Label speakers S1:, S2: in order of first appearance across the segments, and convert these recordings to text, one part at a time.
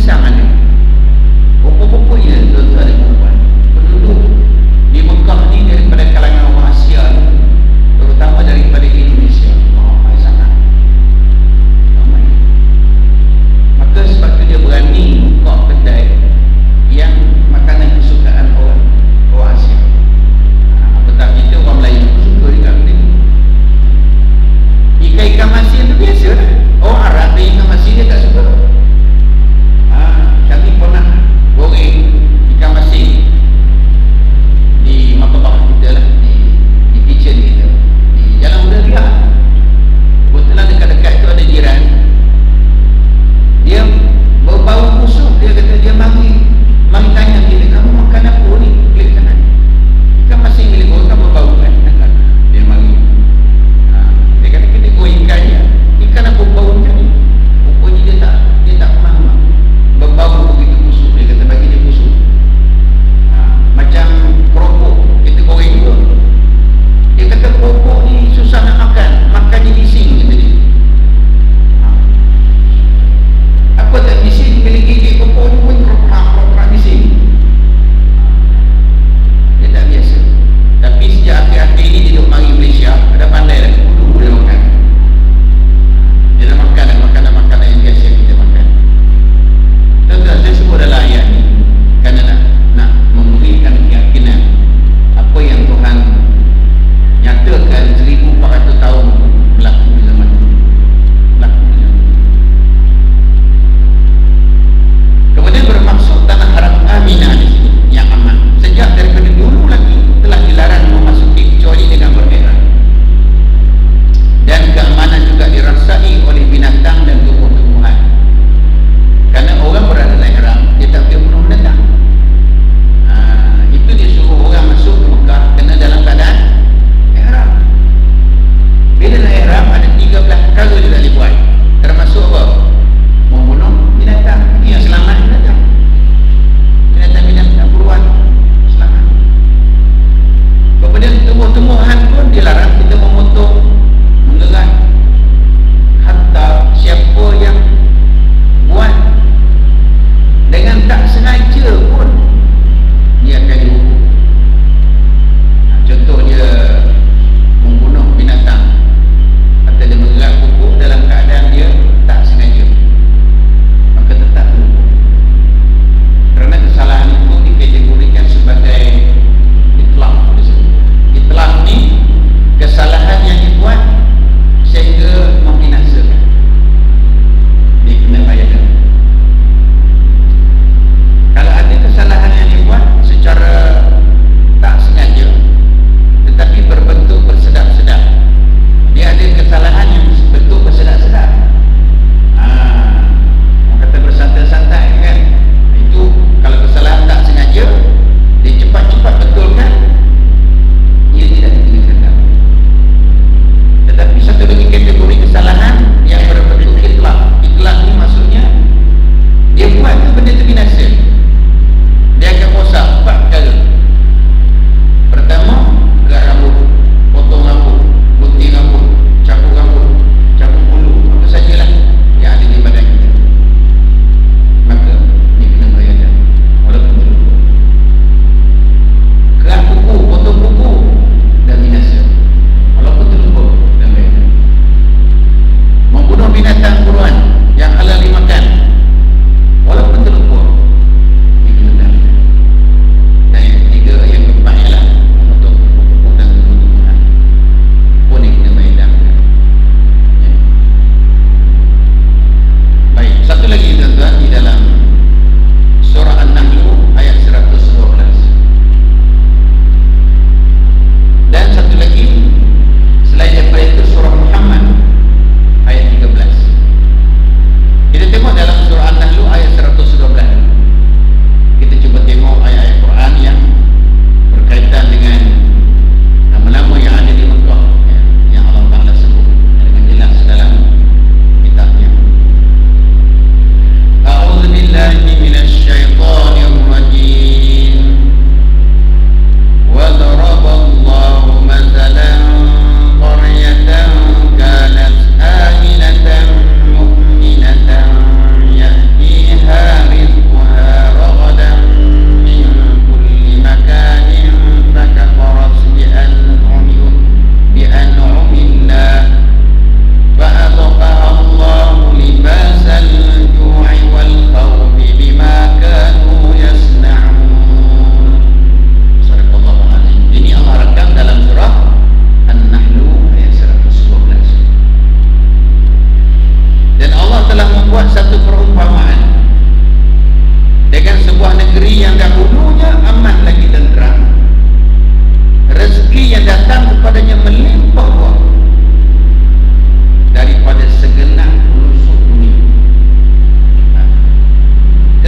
S1: pisang ada. Pokok-pokok ya tuan-tuan dan puan, penduduk di Mekah ni daripada kalangan orang Asia ni, terutama daripada Indonesia, ramai sangat, ramai. Maka sebab tu dia berani buka kedai yang makanan kesukaan orang Asia. Apatah kita orang Melayu suka ikan ni. Ikan masin tu biasa lah. Orang Arab ikan masin dia tak suka. Kami pernah goreng ikan masin di maktabah kita lah, di kitchen kita, di Jalan Muda Riak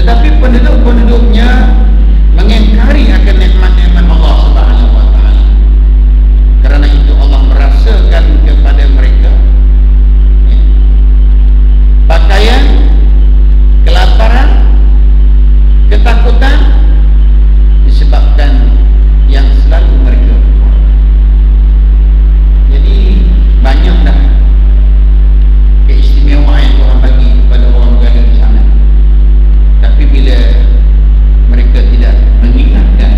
S1: Tetapi penduduk-penduduknya mengingkari akan nikmat-nikmat Allah Subhanahu wa taala. Kerana itu Allah merasakan kepada mereka pakaian, kelaparan, ketakutan disebabkan yang selalu mereka buat. Jadi banyak dah keistimewaan yang Tuhan bagi kepada orang berada di sana. Tapi bila mereka tidak mengingatkan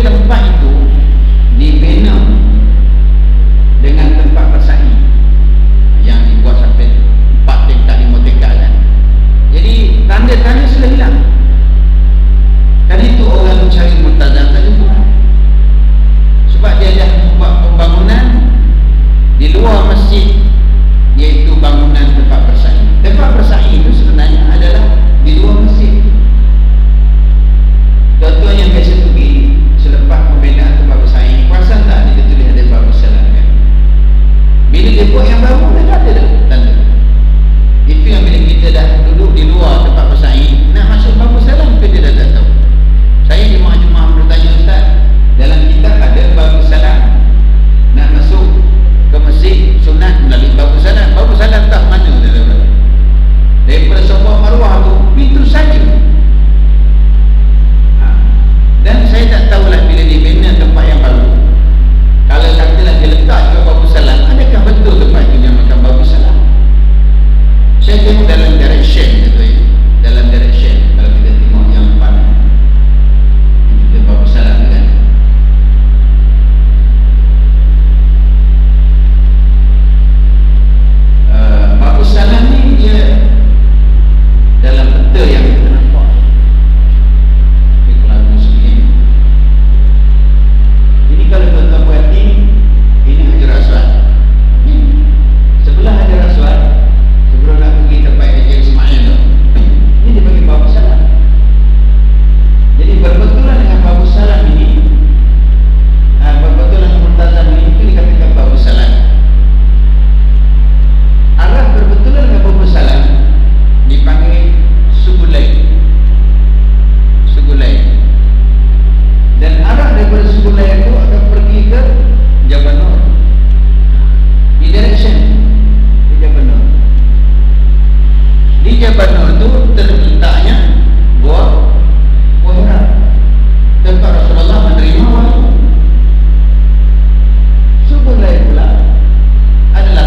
S1: tempat itu dibina dengan tempat bersaing yang dibuat sampai 4 tingkat 5 tingkat kan. Jadi tanda-tanda sudah hilang. Dan itu orang mencari multazam tak jumpa. Sebab dia dah buat pembangunan di luar masjid, iaitu bangunan tempat bersaing. Tempat bersaing itu sebenarnya adalah di luar masjid. Contoh yang biasa pergi selepas pembinaan tempat bersaing, perasan tak dia tulis ada babu salam kan? Bila dia buat yang baru, dia tak ada dah tanda. Itu yang bila kita dah duduk di luar tempat bersaing, nak masuk babu salam ke dia dah tak tahu. Saya jemaah-jemaah bertanya, Ustaz, dalam kitab ada babu salam, nak masuk ke masjid sunat melalui babu salam. Babu salam tak mana dalam daripada sebuah marwah tu pintu saja. Dan saya tak tahulah bila dibina tempat yang baru, kalau katalah dia letak ke babu salam, adakah betul tempat itu yang makan babu salam? Saya tengok dalam direction gitu ya, dalam direction kalau kita tengok yang depan kita babu salam kan. Babu salam ni dia dalam peta yang kita nampak. Ini kalau tuan-tuan perhati, ini Hajar Aswad. Sebelah Hajar Aswad, sebelum nak pergi tempat Haji Ismail tu, ini dia bagi babu salam. Jadi berbetulan dengan babu salam ini, berbetulan dengan multazam ini, itu dikatakan babu salam. Arah berbetulan dengan babu salam dipanggil Sugulai. Sugulai. Dan arah daripada Sugulai itu akan pergi ke Jabal Nur, di direction ke Jabal Nur. Di Jabal Nur itu terletaknya Gua Hira, tempat Rasulullah menerima wahyu. Sugulai pula adalah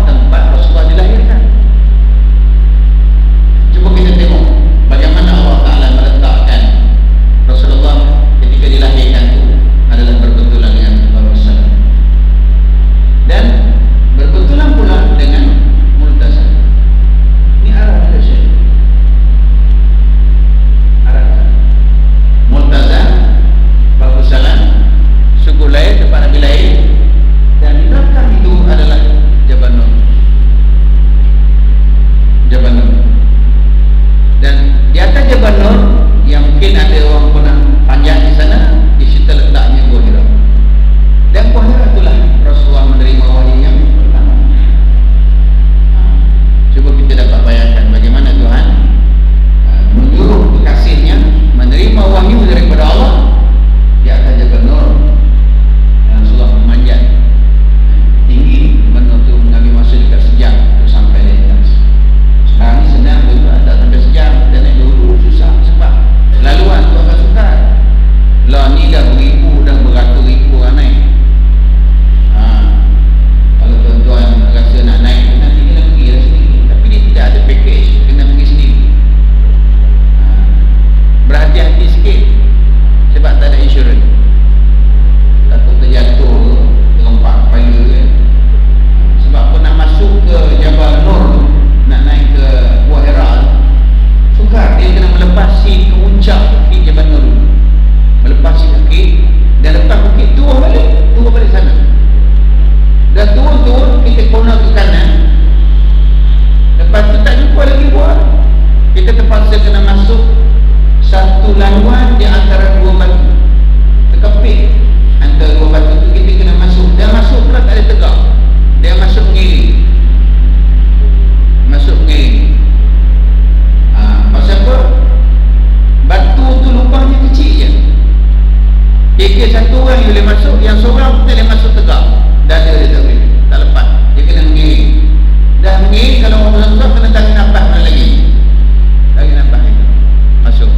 S1: tempat Rasulullah dilahirkan. Cuba kita tengok bagaimana Allah Ta'ala meletakkan Rasulullah ketika dilahirkan itu adalah berbetulan dengan babu salam, dan berbetulan pula dengan multazam. Ini arah Malaysia, arah multazam, babu salam, Sugulai tempat Nabi lahir, dan di belakang itu adalah Jabal Nur. Jabal Nur. Dan di atas Jabal Nur yang mungkin ada orang pernah panjang di sana, di situ letaknya Gua Hira. Dan Gua Hira itulah Rasulullah menerima wahyu yang pertama. Cuba kita dapat bayangkan bagaimana Tuhan menyuruh kekasihnya menerima wahyu daripada Allah di atas Jabal Nur. Dan Rasulullah memanjat tinggi, Jabal Nur itu mengambil masa dekat sejam untuk sampai di atas. Sekarang ni senang untuk tak sampai sejam, dan naik dulu susah sebab laluan tu akan sukar. Lah ni dah beribu dan beratus ribu orang naik. Kalau tuan-tuan rasa nak naik, nanti kena pergi lah sendiri. Tapi dia tidak ada package, kena pergi sendiri. Berhati-hati sikit sebab tak ada insurans. Takut terjatuh ke, terempak kepala kan. Sebab pun nak masuk ke Jabal Nur, nak naik ke Gua Hira, sukar. Dia kena melepasi ke puncak bukit Jabal Nur, melepasi bukit, dan lepas bukit turun balik sana. Dah turun kita corner ke kanan, lepas tu tak jumpa lagi gua. Kita terpaksa kena masuk satu laluan di antara dua batu, terkepit antara dua batu tu, kita kena masuk. Dan masuk pula tak ada tegak, dia masuk mengiring. Pasal apa? Batu tu lubangnya kecil je, kira satu orang yang boleh masuk, yang seorang tak boleh masuk tegak. Dada dia tak boleh, tak lepas, dia kena mengiring. Dah mengiring, kalau orang besar kena tarik nafas mana lagi, tarik nafas itu masuk.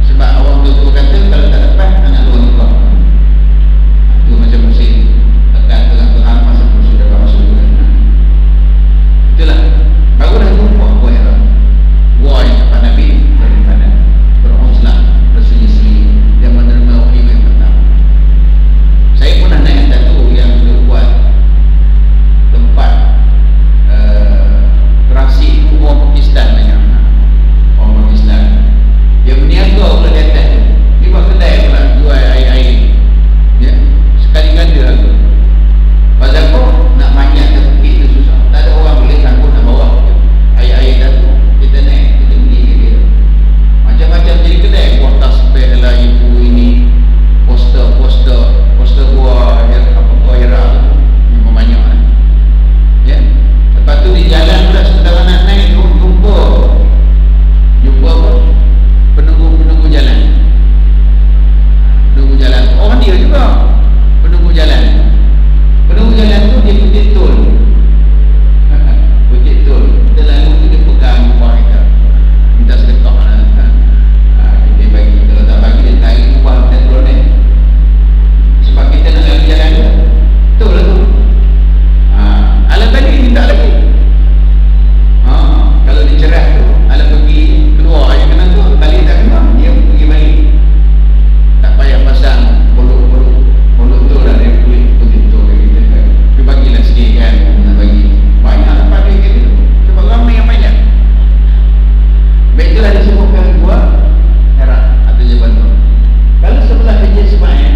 S1: Sebab orang tu kata kalau tak lepas anak luar juga. Itu macam mesin tekan tengah Tuhan masa pun sudah masuk juga. Itulah barulah jumpa Gua Hira, gua yang tempat Nabi beribadah, beruzlah, bersunyi-sunyi, dan menerima wahyu yang pertama. volunteer juga penunggu jalan. Penunggu jalan tu dia putih tol. Putih tol. Kita lalu tu dia pegang upah kita. Minta sedekah lah. Dia bagi. Kalau tak bagi dia tarik upah putih tol ni. Sebab kita nak lalu jalan tu. Betul lah tu. Alam balik minta lagi. Kalau dia cerah tu, alam pergi keluar yang kena tu, balik tak kena, dia pergi balik. Tak payah pasang mulut tu lah, dia kulit putih tu kita kan. Dia bagilah sikit kan, nak bagi banyak lah pada kita tu, sebab ramai yang banyak. Baik, itulah disebutkan dua Herat atau Jabal Nur. Kalau sebelah Haji Ismail,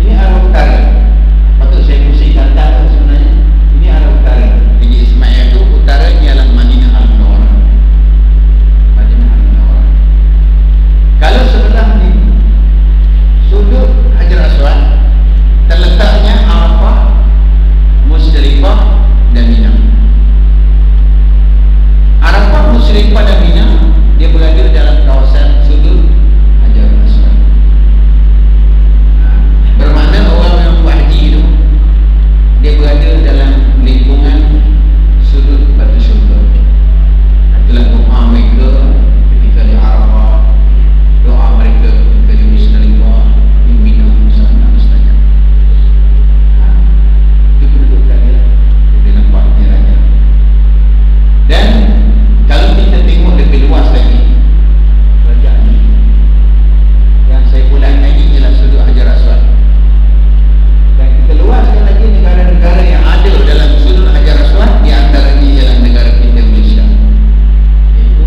S1: ini arah utara. Patut saya pusing tanda tu sebenarnya. Ini arah utara. Haji Ismail tu utara ialah Madinah Al-Munawwarah. Madinah Al-Munawwarah. Kalau sebelah ni sudut Hajar Aswad, terletaknya Arafah, Musdalifah dan Mina. Arafah, Musdalifah dan Mina dia berada dalam kawasan sudut Hajar Aswad. Bermakna orang yang buat haji tu dia berada dalam lingkungan sudut batu syurga. Itulah doa mereka ketika di Arafah, doa mereka ketika di Musdalifah, di Mina, sana mustajab. Itu kedudukannya, dia nampak merahnya. Dan kalau kita tengok lebih luas lagi, kerajaan ini yang saya bulatkan ini ialah sudut Hajar Aswad. Dan kita luaskan lagi negara-negara yang ada dalam sudut Hajar Aswad, di antaranya ialah negara kita Malaysia, iaitu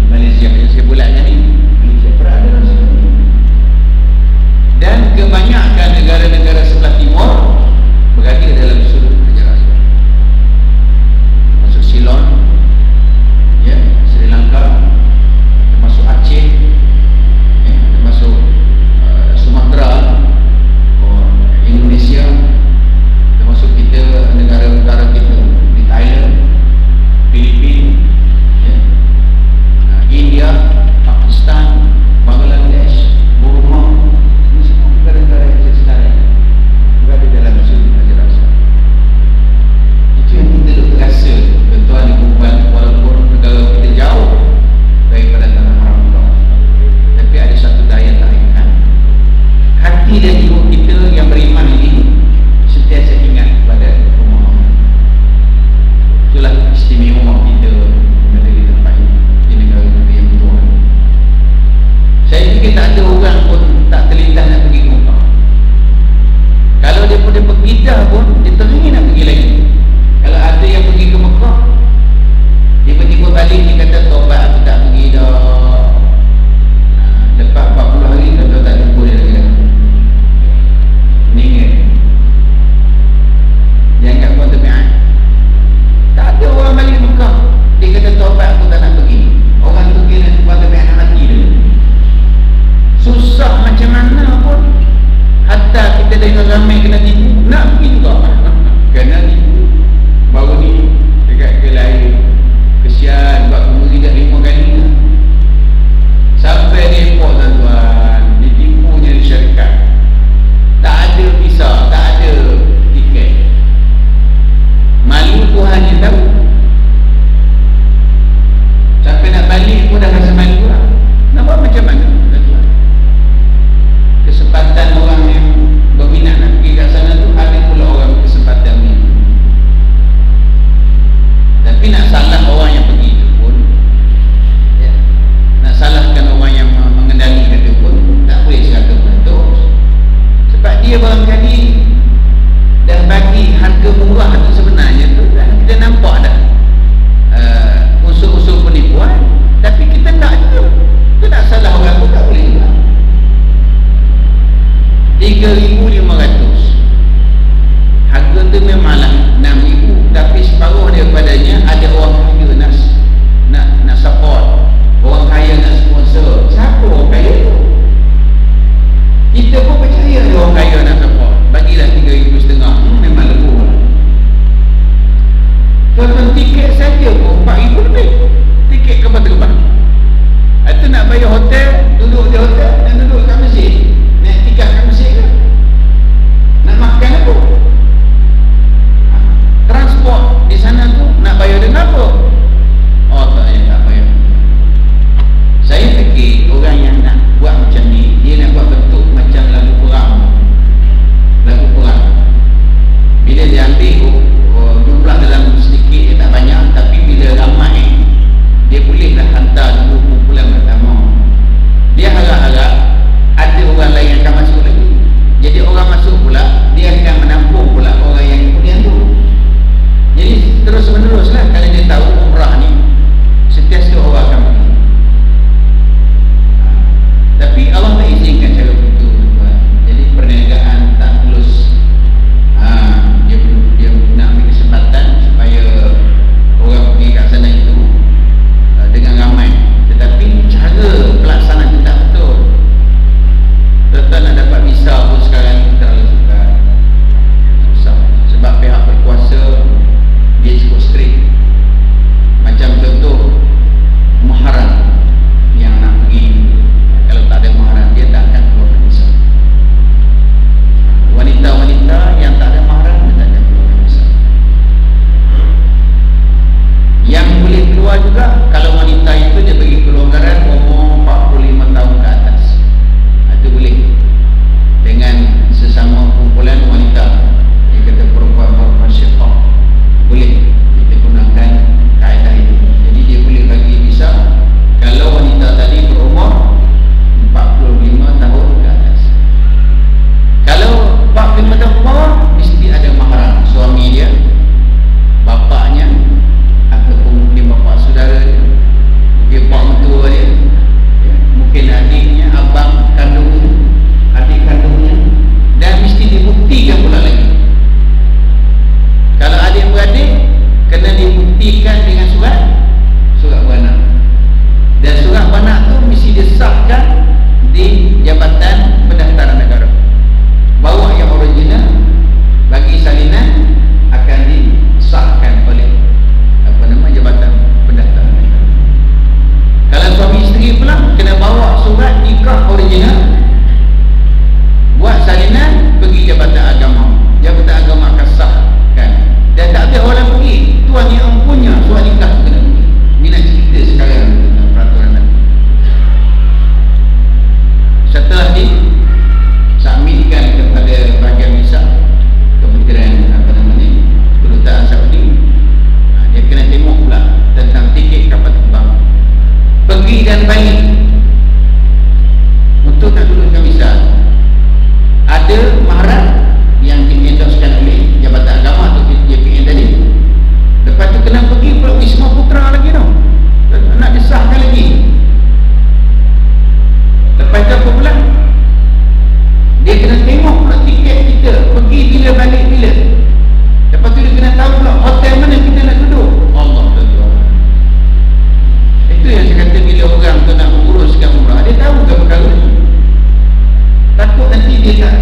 S1: Malaysia yang saya bulatkan ini. Malaysia berada dalam sudut ini. Dan kebanyakan negara-negara sebelah timur berada dalam sudut Hajar Aswad, termasuk Ceylon, ya, Sri Lanka, termasuk Aceh, ya, termasuk Sumatera, Indonesia, termasuk kita negara-negara kita di Thailand, Filipina, ya, India, Pakistan, Bangladesh, Burma. Ini semua negara-negara yang sekarang berada dalam sudut Hajar Aswad. Itu yang kita duk terasa, tuan-tuan dan puan, walaupun negara kita jauh daripada tanah haram Allah, tapi ada satu daya tarik kan. Hati dan jiwa kita yang beriman ini sentiasa ingat kepada rumah Allah. Itulah istimewa kita berada di tempat ini, di negara kita yang Tuhan. Saya fikir tak ada orang pun tak terlintas nak pergi ke Mekah. Kalau dia pun pergi dah pun, dia teringin nak pergi lagi. Kalau ada yang pergi ke Mekah, tiba-tiba balik dia kata taubat, aku tak pergi dah. Lepas 40 hari kata tak jumpa dia lagi dah. Meninggal. Dia anggap kau terbiak. Tak ada orang balik Mekah, dia kata taubat, aku tak nak pergi. Orang tu kira kau terbiak nak mati dia. Susah macam mana pun, hatta kita dah ramai kena tipu, nak pergi juga kena tipu. Baru ni dekat ke lain, kesian buat kemudian dah 5 kali sampai di airport tuan-tuan, ditipunya di syarikat. Tak ada visa, tak ada tiket. Malu Tuhan yang tahu. Sampai nak balik pun dah rasa malu lah. Nak buat macam mana tuan-tuan? Kesempatan orang yang berminat nak pergi kat sana tu, ada pula orang kesempatan ni. Tapi nak salah orang yang pergi tu pun, ya, nak salahkan orang yang mengendalikan tu pun tak boleh 100%. Sebab dia barangkali dah bagi harga murah tu sebenarnya tu, dah kita nampak dah unsur-unsur penipuan. Tapi kita nak juga, kita nak salah orang pun tak boleh juga. 3,500 harga tu memanglah 6,000, tapi separuh daripadanya ada orang kaya nak support, orang kaya nak sponsor. Siapa orang kaya tu? Kita pun percaya ada orang kaya nak support, bagilah 3,500, memang lebih lah. Tuan-tuan, tiket saja pun 4,000 lebih, tiket kebal-kebal. Itu nak bayar hotel, duduk di hotel dan duduk kat masjid, naik tiket kat masjid Kita balik bila? Lepas tu dia kena tahu pula hotel mana kita nak duduk. Allah Tuhan. Itu yang saya kata, bila orang tu nak menguruskan umrah, dia tahu ke perkara ni? Takut nanti dia tak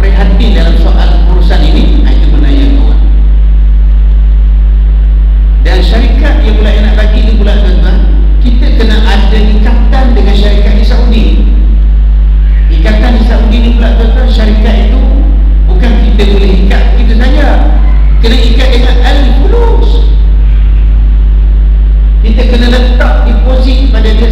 S1: prihatin dalam soal urusan ini. Itu menanya kawan. Dan syarikat yang pula yang nak bagi ni pula tuan-tuan, kita kena ada ikatan dengan syarikat di Saudi. Ikatan di Saudi ni pula tuan-tuan, syarikat itu bukan kita boleh ikat kita saja, kena ikat dengan al-fulus. Kita kena letak deposit pada dia